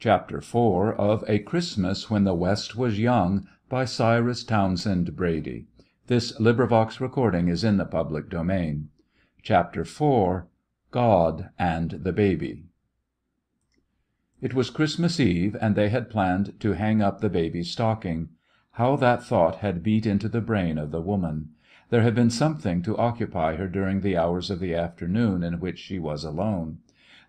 CHAPTER IV of A Christmas When the West Was Young by Cyrus Townsend Brady CHAPTER IV God and the Baby It was Christmas Eve, and they had planned to hang up the baby's stocking. How that thought had beat into the brain of the woman! There had been something to occupy her during the hours of the afternoon in which she was alone.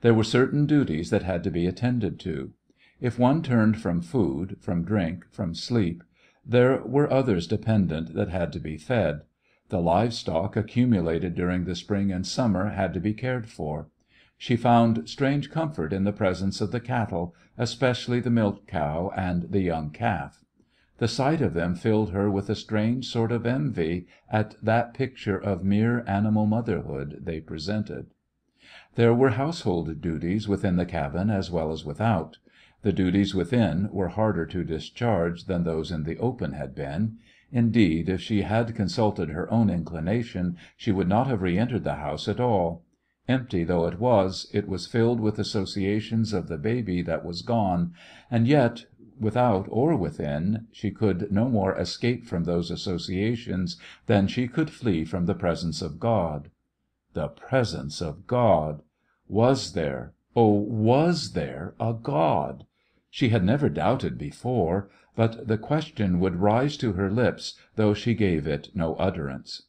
There were certain duties that had to be attended to. If one turned from food, from drink, from sleep, there were others dependent that had to be fed. The live stock accumulated during the spring and summer had to be cared for. She found strange comfort in the presence of the cattle, especially the milch cow and the young calf. The sight of them filled her with a strange sort of envy at that picture of mere animal motherhood they presented. There were household duties within the cabin as well as without. The duties within were harder to discharge than those in the open had been. Indeed, if she had consulted her own inclination, she would not have re-entered the house at all. Empty though it was filled with associations of the baby that was gone, and yet, without or within, she could no more escape from those associations than she could flee from the presence of God. The presence of God! Was there, oh, was there a God? She had never doubted before, but the question would rise to her lips, though she gave it no utterance.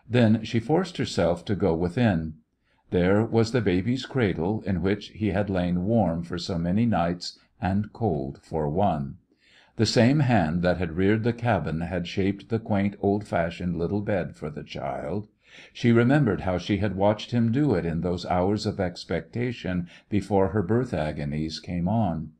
Then she forced herself to go within. There was the baby's cradle, in which he had lain warm for so many nights and cold for one. The same hand that had reared the cabin had shaped the quaint, old-fashioned little bed for the child. She remembered how she had watched him do it in those hours of expectation before her birth agonies came on.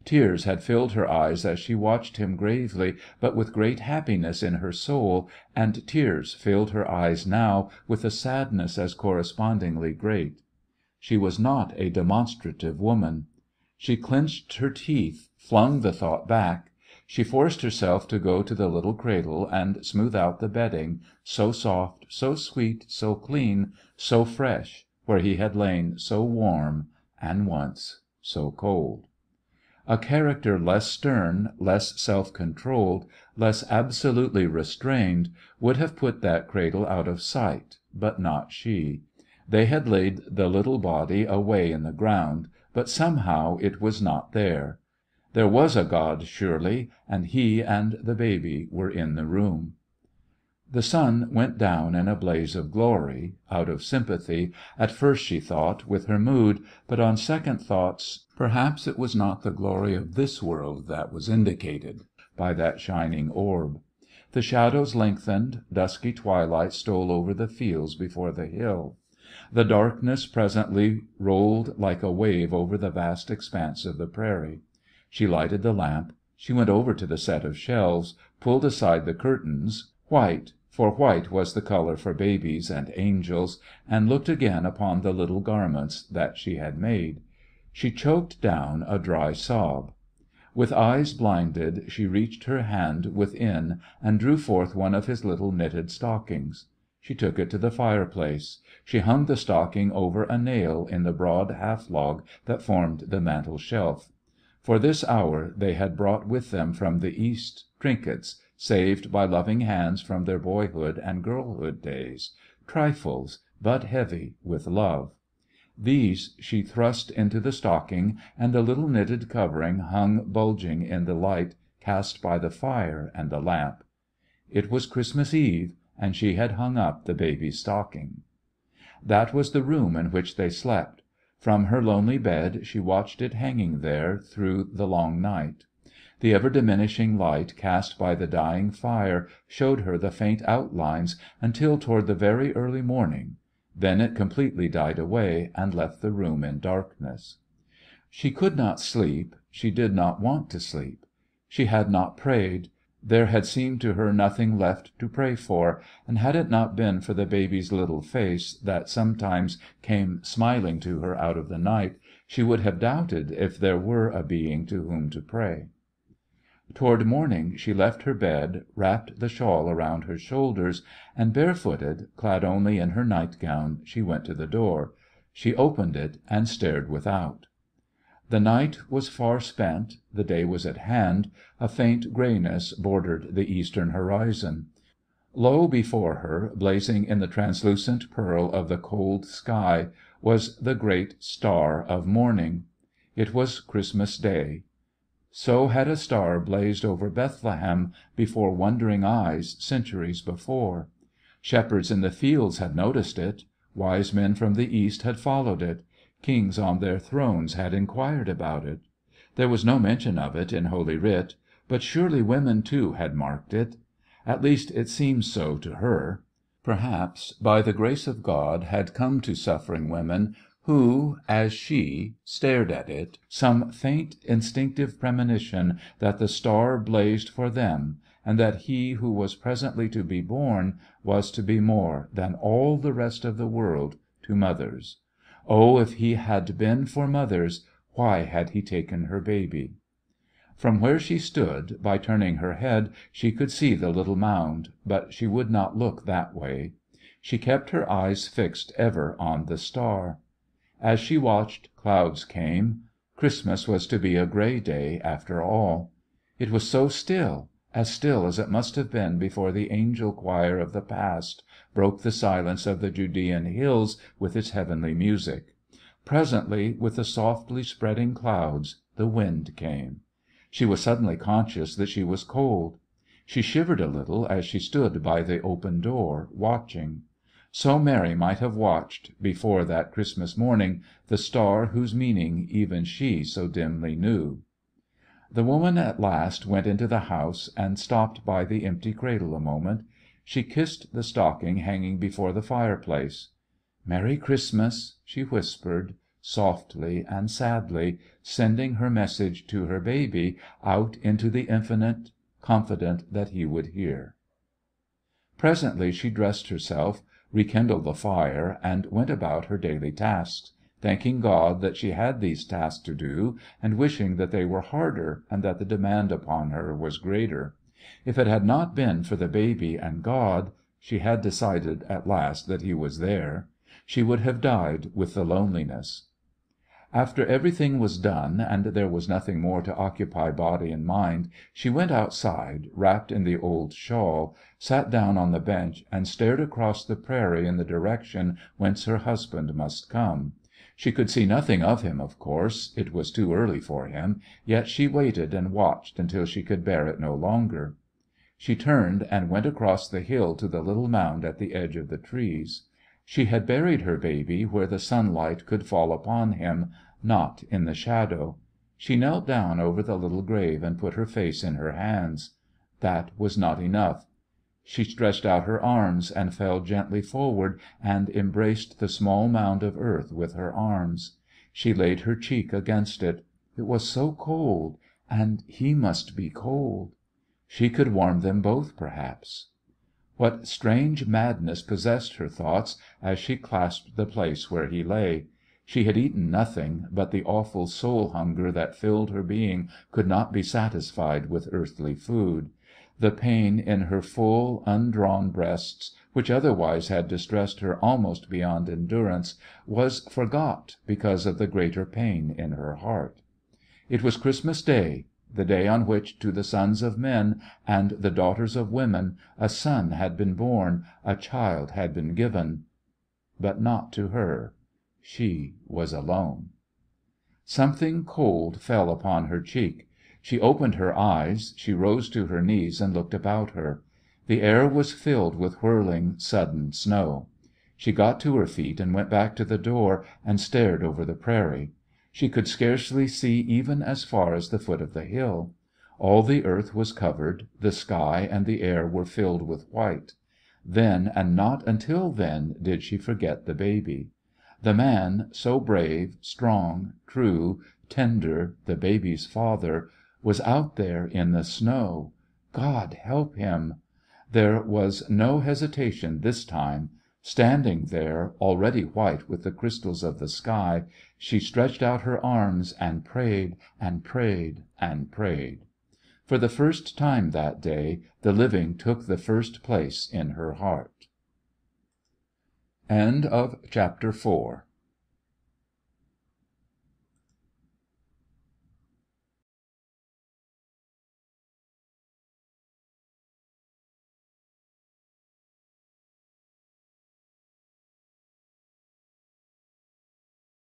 Tears had filled her eyes as she watched him gravely, but with great happiness in her soul, and tears filled her eyes now with a sadness as correspondingly great. She was not a demonstrative woman. She clenched her teeth, flung the thought back. She forced herself to go to the little cradle and smooth out the bedding, so soft, so sweet, so clean, so fresh, where he had lain so warm, and once so cold. A character less stern, less self-controlled, less absolutely restrained, would have put that cradle out of sight, but not she. They had laid the little body away in the ground, but somehow it was not there. There was a God, surely, and He and the baby were in the room. The sun went down in a blaze of glory, out of sympathy, at first she thought, with her mood, but on second thoughts perhaps it was not the glory of this world that was indicated by that shining orb. The shadows lengthened, dusky twilight stole over the fields before the hill. The darkness presently rolled like a wave over the vast expanse of the prairie. She lighted the lamp. She went over to the set of shelves, pulled aside the curtains, white, for white was the color for babies and angels, and looked again upon the little garments that she had made. She choked down a dry sob. With eyes blinded, she reached her hand within and drew forth one of his little knitted stockings. She took it to the fireplace. She hung the stocking over a nail in the broad half-log that formed the mantel shelf. For this hour they had brought with them from the East trinkets, saved by loving hands from their boyhood and girlhood days, trifles, but heavy with love. These she thrust into the stocking, and the little knitted covering hung bulging in the light cast by the fire and the lamp. It was Christmas Eve, and she had hung up the baby's stocking. That was the room in which they slept. From her lonely bed she watched it hanging there through the long night. The ever-diminishing light cast by the dying fire showed her the faint outlines until toward the very early morning. Then it completely died away and left the room in darkness. She could not sleep. She did not want to sleep. She had not prayed. There had seemed to her nothing left to pray for, and had it not been for the baby's little face that sometimes came smiling to her out of the night, she would have doubted if there were a being to whom to pray. Toward morning she left her bed, wrapped the shawl around her shoulders, and barefooted, clad only in her nightgown, she went to the door. She opened it and stared without. The night was far spent, the day was at hand, a faint grayness bordered the eastern horizon. Low before her, blazing in the translucent pearl of the cold sky, was the great star of morning. It was Christmas Day. So had a star blazed over Bethlehem before wondering eyes centuries before. Shepherds in the fields had noticed it. Wise men from the East had followed it. Kings on their thrones had inquired about it. There was no mention of it in Holy Writ, but surely women too had marked it. At least it seemed so to her. Perhaps, by the grace of God, had come to suffering women who, as she, stared at it, some faint instinctive premonition that the star blazed for them, and that he who was presently to be born was to be more than all the rest of the world to mothers. Oh, if he had been for mothers, why had he taken her baby? From where she stood, by turning her head, she could see the little mound, but she would not look that way. She kept her eyes fixed ever on the star. As she watched, clouds came. Christmas was to be a grey day, after all. It was so still as it must have been before the angel choir of the past broke the silence of the Judean hills with its heavenly music. Presently, with the softly spreading clouds, the wind came. She was suddenly conscious that she was cold. She shivered a little as she stood by the open door, watching. So Mary might have watched, before that Christmas morning, the star whose meaning even she so dimly knew. The woman at last went into the house and stopped by the empty cradle a moment. She kissed the stocking hanging before the fireplace. "Merry Christmas," she whispered, softly and sadly, sending her message to her baby out into the infinite, confident that he would hear. Presently she dressed herself, rekindled the fire, and went about her daily tasks, thanking God that she had these tasks to do, and wishing that they were harder and that the demand upon her was greater. If it had not been for the baby and God, she had decided at last that he was there, she would have died with the loneliness. After everything was done, and there was nothing more to occupy body and mind, she went outside, wrapped in the old shawl, sat down on the bench, and stared across the prairie in the direction whence her husband must come. She could see nothing of him, of course. It was too early for him, yet she waited and watched until she could bear it no longer. She turned and went across the hill to the little mound at the edge of the trees. She had buried her baby where the sunlight could fall upon him, not in the shadow. She knelt down over the little grave and put her face in her hands. That was not enough. She stretched out her arms and fell gently forward and embraced the small mound of earth with her arms. She laid her cheek against it. It was so cold, and he must be cold. She could warm them both, perhaps. What strange madness possessed her thoughts as she clasped the place where he lay? She had eaten nothing, but the awful soul hunger that filled her being could not be satisfied with earthly food. The pain in her full, undrawn breasts, which otherwise had distressed her almost beyond endurance, was forgot because of the greater pain in her heart. It was Christmas Day, the day on which to the sons of men and the daughters of women a son had been born, a child had been given. But not to her. She was alone. Something cold fell upon her cheek. She opened her eyes, she rose to her knees and looked about her. The air was filled with whirling, sudden snow. She got to her feet and went back to the door and stared over the prairie. She could scarcely see even as far as the foot of the hill. All the earth was covered, the sky and the air were filled with white. Then, and not until then, did she forget the baby. The man, so brave, strong, true, tender, the baby's father, was out there in the snow. God help him! There was no hesitation this time. Standing there, already white with the crystals of the sky, she stretched out her arms and prayed and prayed and prayed. For the first time that day the living took the first place in her heart. End of chapter 4.